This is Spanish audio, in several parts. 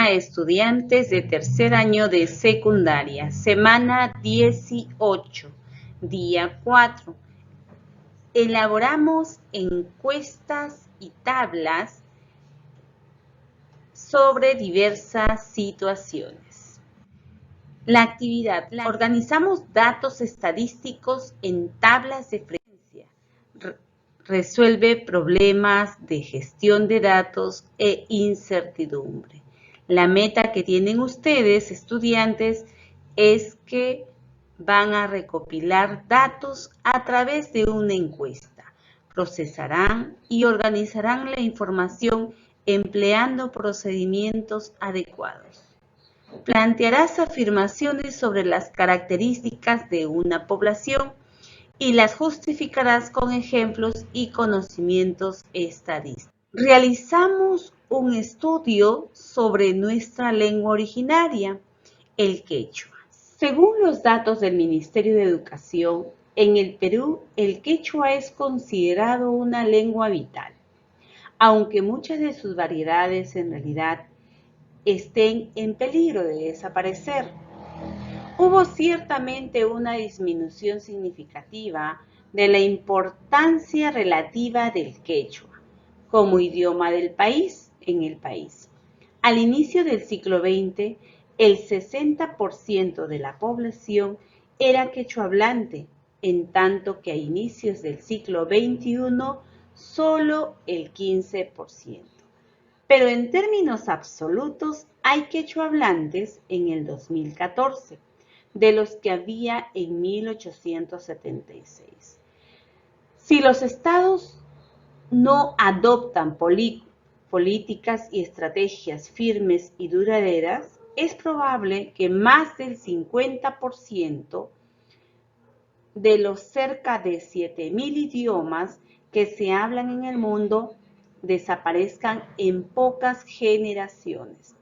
para estudiantes de tercer año de secundaria, semana 18, día 4. Elaboramos encuestas y tablas sobre diversas situaciones. La actividad. Organizamos datos estadísticos en tablas de frecuencia. Resuelve problemas de gestión de datos e incertidumbre. La meta que tienen ustedes, estudiantes, es que van a recopilar datos a través de una encuesta. Procesarán y organizarán la información empleando procedimientos adecuados. Plantearás afirmaciones sobre las características de una población y las justificarás con ejemplos y conocimientos estadísticos. Realizamos un estudio sobre nuestra lengua originaria, el quechua. Según los datos del Ministerio de Educación, en el Perú el quechua es considerado una lengua vital, aunque muchas de sus variedades en realidad estén en peligro de desaparecer. Hubo ciertamente una disminución significativa de la importancia relativa del quechua como idioma del país en el país. Al inicio del siglo XX, el 60% de la población era quechua hablante, en tanto que a inicios del siglo XXI solo el 15%. Pero en términos absolutos hay quechua hablantes en el 2014, de los que había en 1876. Si los estados no adoptan políticas y estrategias firmes y duraderas, es probable que más del 50% de los cerca de 7.000 idiomas que se hablan en el mundo desaparezcan en pocas generaciones.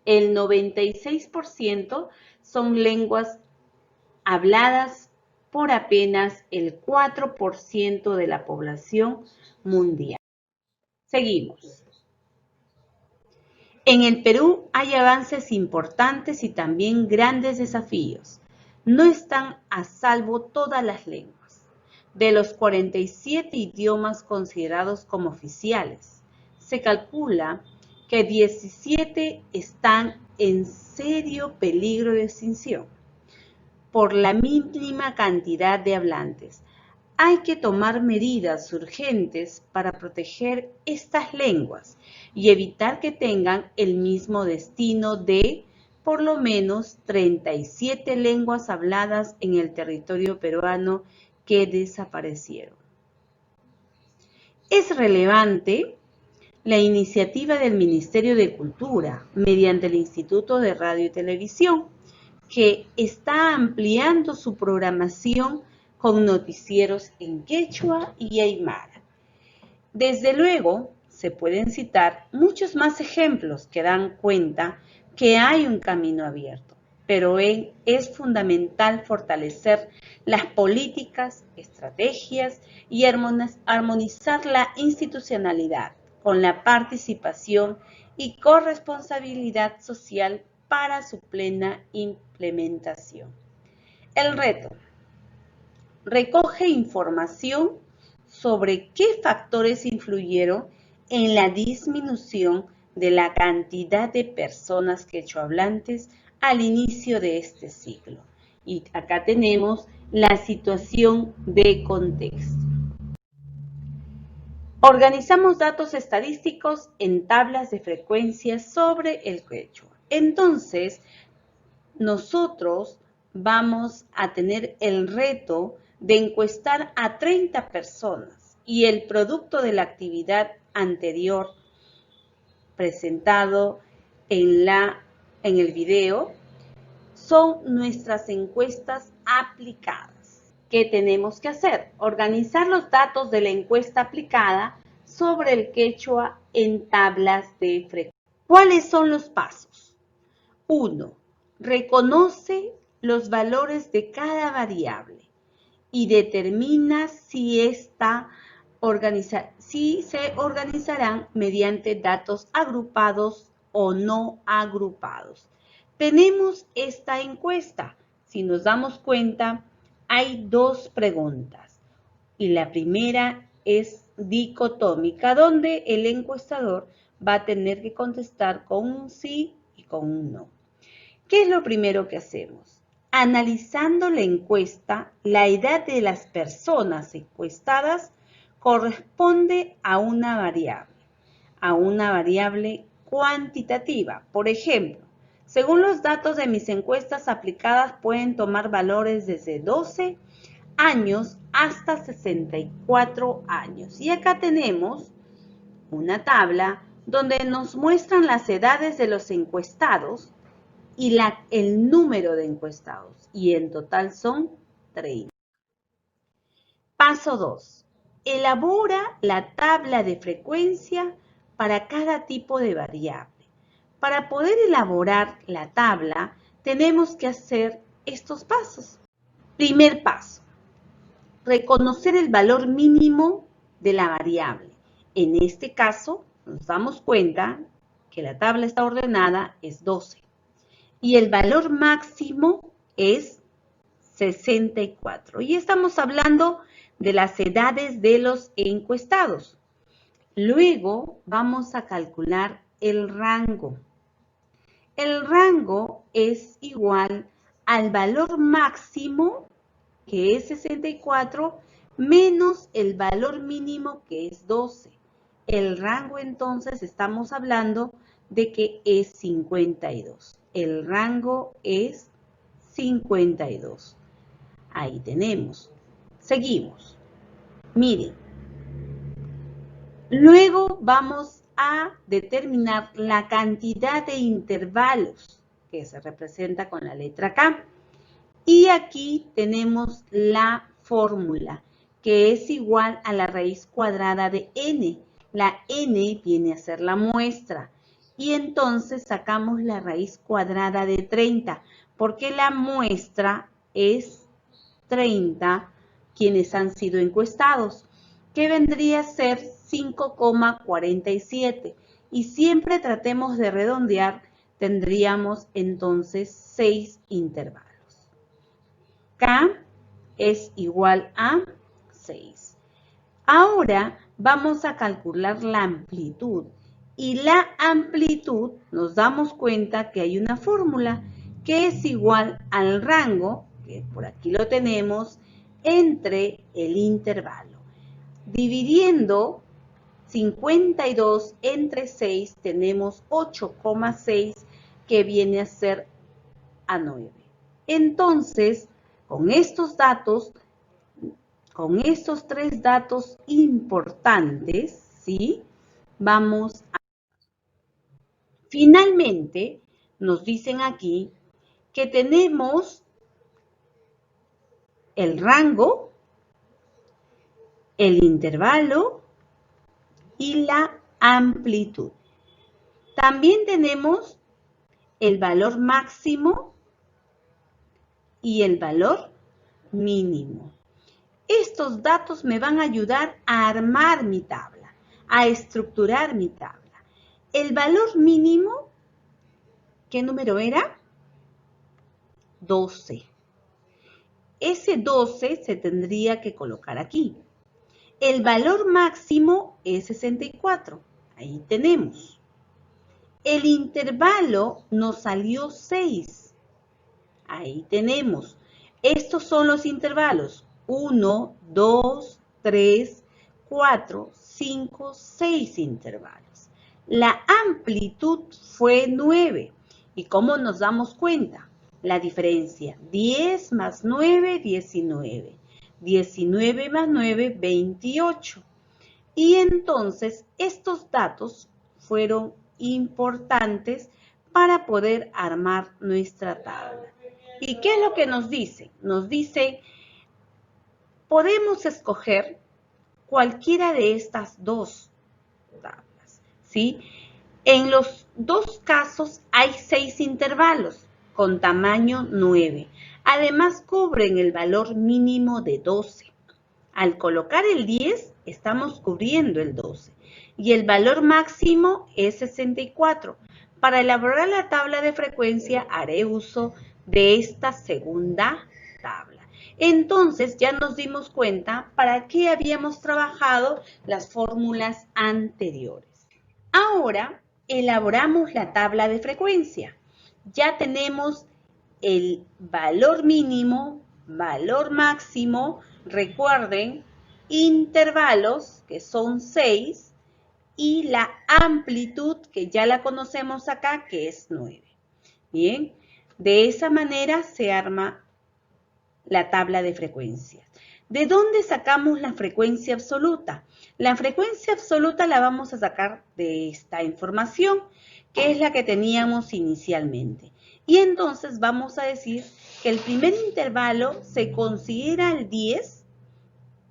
El 96% son lenguas habladas por apenas el 4% de la población mundial. Seguimos. En el Perú hay avances importantes y también grandes desafíos. No están a salvo todas las lenguas. De los 47 idiomas considerados como oficiales, se calcula que 17 están en serio peligro de extinción por la mínima cantidad de hablantes. Hay que tomar medidas urgentes para proteger estas lenguas y evitar que tengan el mismo destino de por lo menos 37 lenguas habladas en el territorio peruano que desaparecieron. Es relevante la iniciativa del Ministerio de Cultura mediante el Instituto de Radio y Televisión, que está ampliando su programación con noticieros en quechua y aymara. Desde luego, se pueden citar muchos más ejemplos que dan cuenta que hay un camino abierto, pero es fundamental fortalecer las políticas, estrategias y armonizar la institucionalidad con la participación y corresponsabilidad social para su plena implementación. El reto: recoge información sobre qué factores influyeron en la disminución de la cantidad de personas quechohablantes al inicio de este siglo. Y acá tenemos la situación de contexto. Organizamos datos estadísticos en tablas de frecuencia sobre el quechua. Entonces, nosotros vamos a tener el reto de encuestar a 30 personas y el producto de la actividad anterior presentado en el video son nuestras encuestas aplicadas. ¿Qué tenemos que hacer? Organizar los datos de la encuesta aplicada sobre el quechua en tablas de frecuencia. ¿Cuáles son los pasos? 1. Reconoce los valores de cada variable y determina si se organizarán mediante datos agrupados o no agrupados. Tenemos esta encuesta. Si nos damos cuenta, hay dos preguntas. Y la primera es dicotómica, donde el encuestador va a tener que contestar con un sí y con un no. ¿Qué es lo primero que hacemos? Analizando la encuesta, la edad de las personas encuestadas corresponde a una variable cuantitativa. Por ejemplo, según los datos de mis encuestas aplicadas pueden tomar valores desde 12 años hasta 64 años. Y acá tenemos una tabla donde nos muestran las edades de los encuestados y el número de encuestados. Y en total son 30. Paso 2. Elabora la tabla de frecuencia para cada tipo de variable. Para poder elaborar la tabla, tenemos que hacer estos pasos. Primer paso. Reconocer el valor mínimo de la variable. En este caso, nos damos cuenta que la tabla está ordenada, es 12. Y el valor máximo es 64. Y estamos hablando de las edades de los encuestados. Luego vamos a calcular el rango. El rango es igual al valor máximo, que es 64, menos el valor mínimo, que es 12. El rango, entonces, estamos hablando de que es 52. El rango es 52. Ahí tenemos. Seguimos. Miren. Luego vamos a determinar la cantidad de intervalos que se representa con la letra K. Y aquí tenemos la fórmula, que es igual a la raíz cuadrada de n. La n viene a ser la muestra. Y entonces sacamos la raíz cuadrada de 30, porque la muestra es 30 quienes han sido encuestados, que vendría a ser 5,47. Y siempre tratemos de redondear, tendríamos entonces 6 intervalos. K es igual a 6. Ahora vamos a calcular la amplitud. Y la amplitud, nos damos cuenta que hay una fórmula que es igual al rango, que por aquí lo tenemos, entre el intervalo. Dividiendo 52 entre 6 tenemos 8,6, que viene a ser a 9. Entonces, con estos datos, con estos tres datos importantes, ¿sí? Vamos a... Finalmente, nos dicen aquí que tenemos el rango, el intervalo y la amplitud. También tenemos el valor máximo y el valor mínimo. Estos datos me van a ayudar a armar mi tabla, a estructurar mi tabla. El valor mínimo, ¿qué número era? 12. Ese 12 se tendría que colocar aquí. El valor máximo es 64. Ahí tenemos. El intervalo nos salió 6. Ahí tenemos. Estos son los intervalos. 1, 2, 3, 4, 5, 6 intervalos. La amplitud fue 9. ¿Y cómo nos damos cuenta? La diferencia, 10 más 9, 19. 19 más 9, 28. Y entonces estos datos fueron importantes para poder armar nuestra tabla. ¿Y qué es lo que nos dice? Nos dice, podemos escoger cualquiera de estas dos tablas, ¿sí? En los dos casos hay 6 intervalos con tamaño 9. Además cubren el valor mínimo de 12. Al colocar el 10, estamos cubriendo el 12. Y el valor máximo es 64. Para elaborar la tabla de frecuencia haré uso de esta segunda tabla. Entonces ya nos dimos cuenta para qué habíamos trabajado las fórmulas anteriores. Ahora elaboramos la tabla de frecuencia. Ya tenemos el valor mínimo, valor máximo, recuerden, intervalos, que son 6, y la amplitud, que ya la conocemos acá, que es 9. Bien, de esa manera se arma la tabla de frecuencias. ¿De dónde sacamos la frecuencia absoluta? La frecuencia absoluta la vamos a sacar de esta información, que es la que teníamos inicialmente. Y entonces vamos a decir que el primer intervalo se considera el 10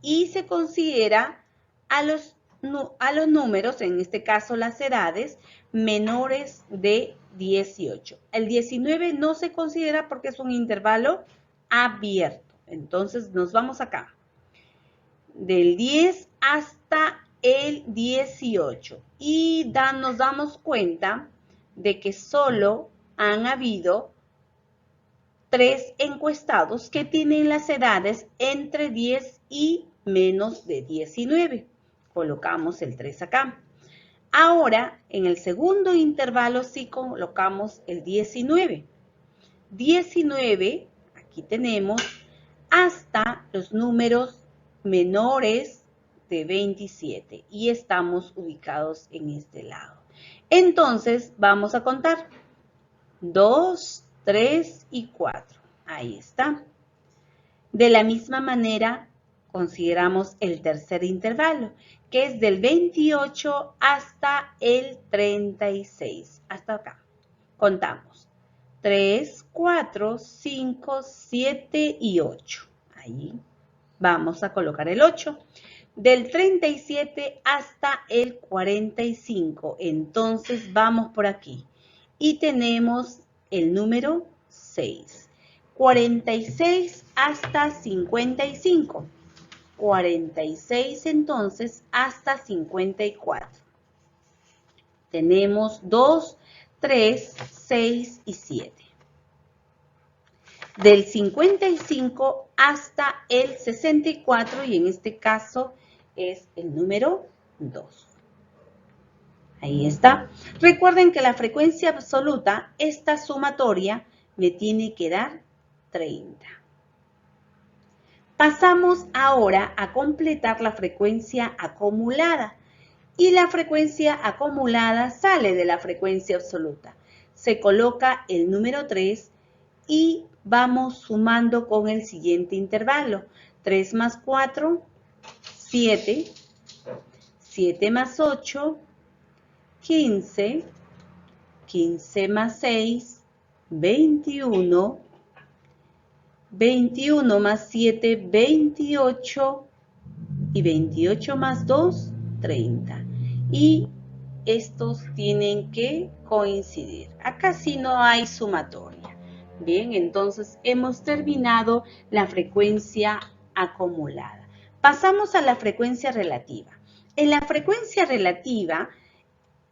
y se considera a los números, en este caso las edades, menores de 18. El 19 no se considera porque es un intervalo abierto. Entonces nos vamos acá, del 10 hasta el 18. Y nos damos cuenta de que solo han habido 3 encuestados que tienen las edades entre 10 y menos de 19. Colocamos el 3 acá. Ahora, en el segundo intervalo sí colocamos el 19. 19, aquí tenemos, hasta los números menores de 27. Y estamos ubicados en este lado. Entonces, vamos a contar. 2, 3 y 4. Ahí está. De la misma manera, consideramos el tercer intervalo, que es del 28 hasta el 36. Hasta acá. Contamos. 3, 4, 5, 7 y 8. Ahí vamos a colocar el 8. Del 37 hasta el 45. Entonces vamos por aquí. Y tenemos el número 6. 46 hasta 55. 46 entonces hasta 54. Tenemos 2, 3, 6 y 7. Del 55 hasta el 64 y en este caso es el número 2. Ahí está. Recuerden que la frecuencia absoluta, esta sumatoria, me tiene que dar 30. Pasamos ahora a completar la frecuencia acumulada. Y la frecuencia acumulada sale de la frecuencia absoluta. Se coloca el número 3 y vamos sumando con el siguiente intervalo. 3 más 4, 7. 7 más 8, 15, 15 más 6, 21, 21 más 7, 28 y 28 más 2, 30. Y estos tienen que coincidir. Acá sí no hay sumatoria. Bien, entonces hemos terminado la frecuencia acumulada. Pasamos a la frecuencia relativa. En la frecuencia relativa,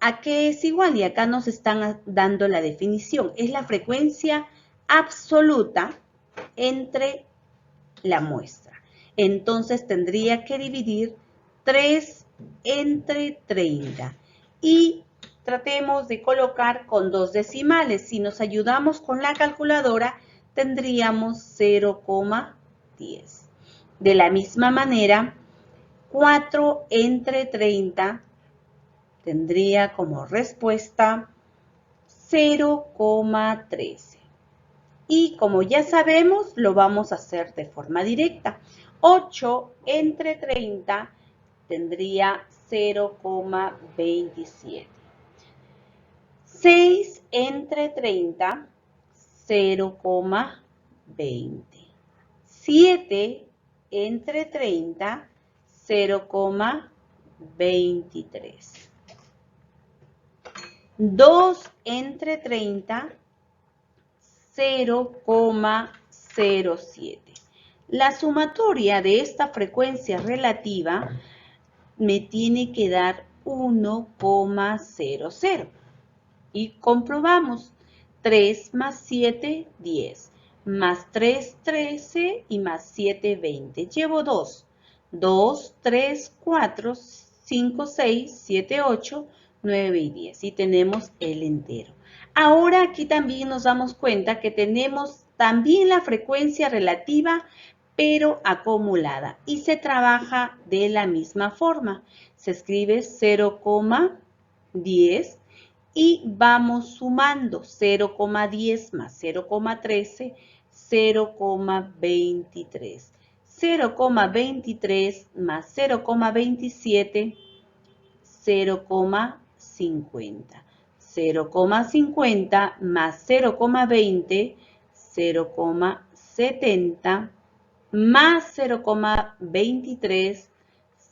¿a qué es igual? Y acá nos están dando la definición. Es la frecuencia absoluta entre la muestra. Entonces tendría que dividir 3 entre 30. Y tratemos de colocar con 2 decimales. Si nos ayudamos con la calculadora, tendríamos 0,10. De la misma manera, 4 entre 30 tendría como respuesta 0,13. Y como ya sabemos, lo vamos a hacer de forma directa. 8 entre 30 tendría 0,27. 6 entre 30, 0,20. 7 entre 30, 0,23. 2 entre 30, 0,07. La sumatoria de esta frecuencia relativa me tiene que dar 1,00. Y comprobamos. 3 más 7, 10. Más 3, 13 y más 7, 20. Llevo 2. 2, 3, 4, 5, 6, 7, 8, 9 y 10. Y tenemos el entero. Ahora aquí también nos damos cuenta que tenemos también la frecuencia relativa, pero acumulada. Y se trabaja de la misma forma. Se escribe 0,10 y vamos sumando 0,10 más 0,13, 0,23. 0,23 más 0,27, 0,50. 0,50 más 0,20, 0,70 más 0,23,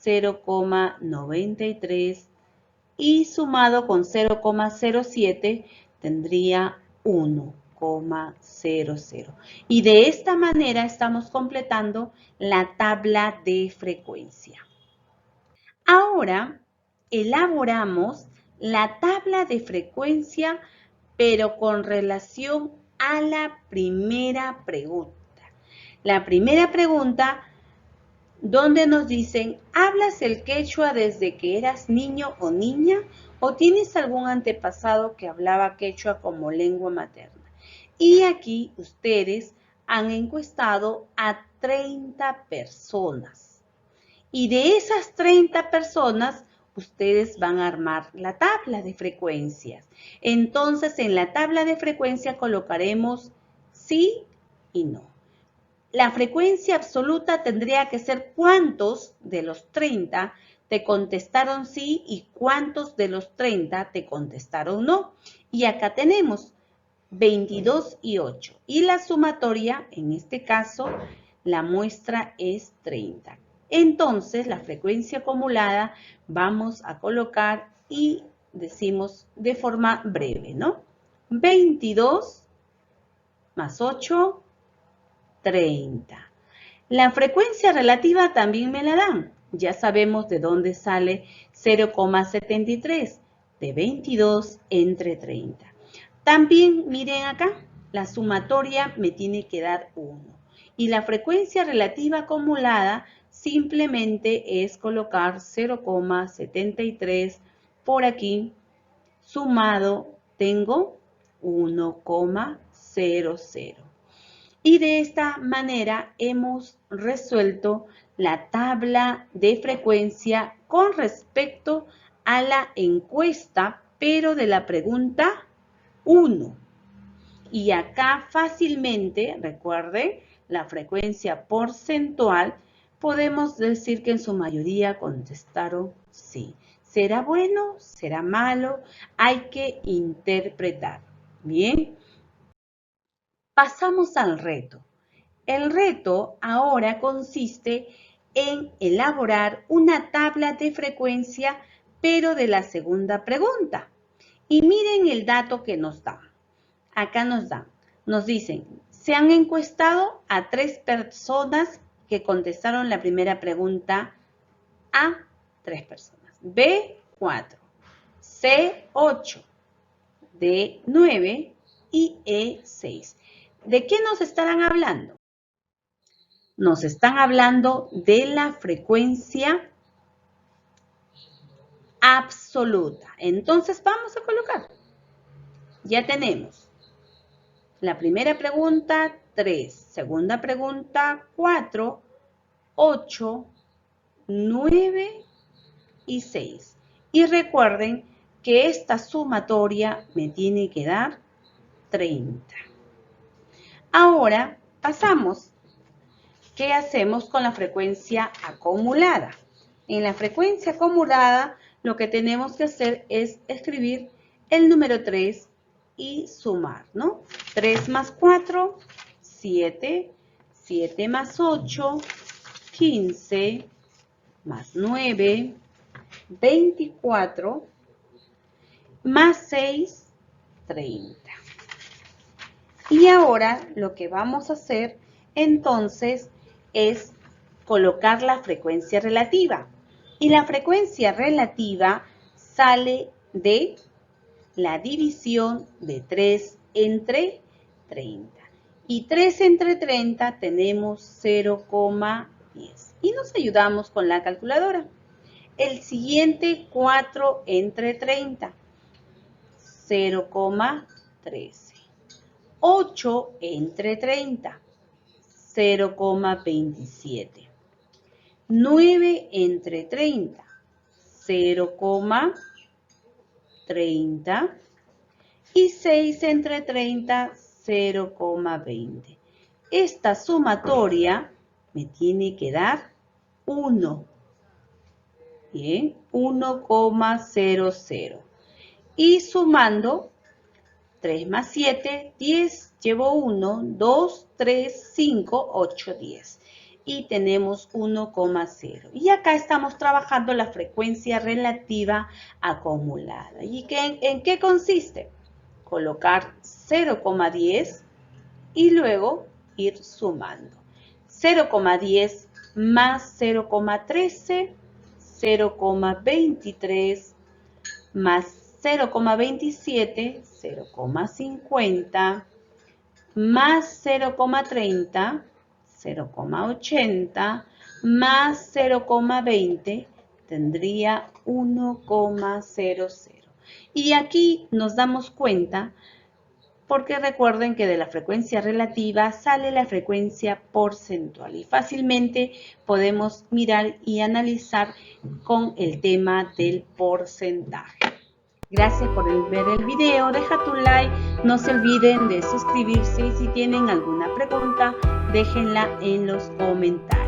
0,93 y sumado con 0,07 tendría 1,00. Y de esta manera estamos completando la tabla de frecuencia. Ahora elaboramos la tabla de frecuencia, pero con relación a la primera pregunta. La primera pregunta, donde nos dicen, ¿hablas el quechua desde que eras niño o niña? ¿O tienes algún antepasado que hablaba quechua como lengua materna? Y aquí ustedes han encuestado a 30 personas. Y de esas 30 personas, ustedes van a armar la tabla de frecuencias. Entonces, en la tabla de frecuencia colocaremos sí y no. La frecuencia absoluta tendría que ser cuántos de los 30 te contestaron sí y cuántos de los 30 te contestaron no. Y acá tenemos 22 y 8. Y la sumatoria, en este caso, la muestra es 30. Entonces, la frecuencia acumulada vamos a colocar y decimos de forma breve, ¿no? 22 más 8, 30. La frecuencia relativa también me la dan. Ya sabemos de dónde sale 0,73, de 22 entre 30. También miren acá, la sumatoria me tiene que dar 1. Y la frecuencia relativa acumulada simplemente es colocar 0,73 por aquí, sumado tengo 1,00. Y de esta manera hemos resuelto la tabla de frecuencia con respecto a la encuesta, pero de la pregunta 1. Y acá fácilmente, recuerden, la frecuencia porcentual, podemos decir que en su mayoría contestaron sí. ¿Será bueno? ¿Será malo? Hay que interpretar. Bien. Pasamos al reto. El reto ahora consiste en elaborar una tabla de frecuencia, pero de la segunda pregunta. Y miren el dato que nos dan. Acá nos dicen, se han encuestado a 3 personas que contestaron la primera pregunta. A, 3 personas. B, 4. C, 8. D, 9. Y E, 6. ¿De qué nos estarán hablando? Nos están hablando de la frecuencia absoluta. Entonces vamos a colocar. Ya tenemos. La primera pregunta, 3. Segunda pregunta, 4, 8, 9 y 6. Y recuerden que esta sumatoria me tiene que dar 30. Ahora pasamos. ¿Qué hacemos con la frecuencia acumulada? En la frecuencia acumulada, lo que tenemos que hacer es escribir el número 3 y sumar, ¿no? 3 más 4, 7. 7 más 8, 15. Más 9, 24. Más 6, 30. Y ahora lo que vamos a hacer entonces es colocar la frecuencia relativa. Y la frecuencia relativa sale de la división de 3 entre 30. Y 3 entre 30 tenemos 0,10. Y nos ayudamos con la calculadora. El siguiente 4 entre 30, 0,13. 8 entre 30, 0,27. 9 entre 30, 0,30. Y 6 entre 30, 0,20. Esta sumatoria me tiene que dar 1. Bien, 1,00. Y sumando 3 más 7, 10, llevo 1, 2, 3, 5, 8, 10. Y tenemos 1,0. Y acá estamos trabajando la frecuencia relativa acumulada. ¿Y en qué consiste? Colocar 0,10 y luego ir sumando. 0,10 más 0,13, 0,23 más 0,27, 0,50 más 0,30, 0,80 más 0,20 tendría 1,00. Y aquí nos damos cuenta, porque recuerden que de la frecuencia relativa sale la frecuencia porcentual y fácilmente podemos mirar y analizar con el tema del porcentaje. Gracias por ver el video, deja tu like, no se olviden de suscribirse y si tienen alguna pregunta, déjenla en los comentarios.